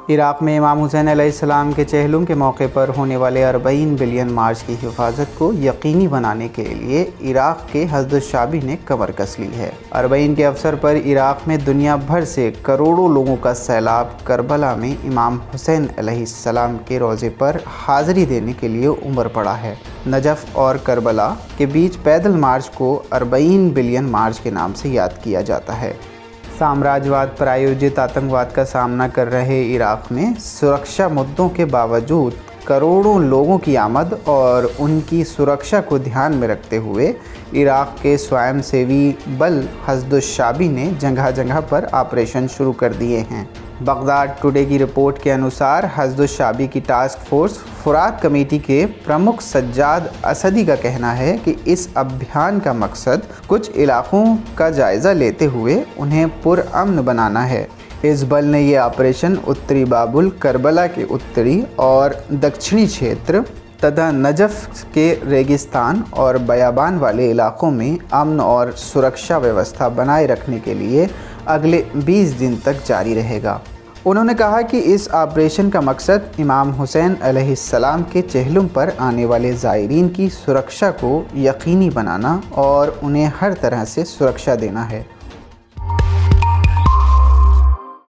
Iraq में इमाम हुसैन अलैहिस्सलाम के चहलुम के मौके पर होने वाले 40 बिलियन मार्च की हिफाजत को यकीनी बनाने के लिए इराक़ के हज़रत शाबी ने कमर कस ली है। 40 के अवसर पर इराक़ में दुनिया भर से करोड़ों लोगों का सैलाब करबला में इमाम हुसैन अलैहिस्सलाम के रोज़े पर हाज़िरी देने के लिए उमड़ पड़ा है। नजफ़ और करबला के बीच पैदल मार्च को 40 बिलियन मार्च के नाम से याद किया जाता है। साम्राज्यवाद प्रायोजित आतंकवाद का सामना कर रहे इराक़ में सुरक्षा मुद्दों के बावजूद करोड़ों लोगों की आमद और उनकी सुरक्षा को ध्यान में रखते हुए इराक़ के स्वयंसेवी बल हज़रत शाबी ने जगह जगह पर ऑपरेशन शुरू कर दिए हैं। बगदाद टुडे की रिपोर्ट के अनुसार हज़रत शाबी की टास्क फोर्स फ़ुरात कमेटी के प्रमुख सज्जाद असदी का कहना है कि इस अभियान का मकसद कुछ इलाक़ों का जायज़ा लेते हुए उन्हें पुरअमन बनाना है। इस बल ने यह ऑपरेशन उत्तरी बाबुल, करबला के उत्तरी और दक्षिणी क्षेत्र तथा नजफ़ के रेगिस्तान और बयाबान वाले इलाक़ों में अमन और सुरक्षा व्यवस्था बनाए रखने के लिए अगले 20 दिन तक जारी रहेगा। उन्होंने कहा कि इस ऑपरेशन का मकसद इमाम हुसैन अलैहिस्सलाम के चहलुम पर आने वाले ज़ायरीन की सुरक्षा को यकीनी बनाना और उन्हें हर तरह से सुरक्षा देना है।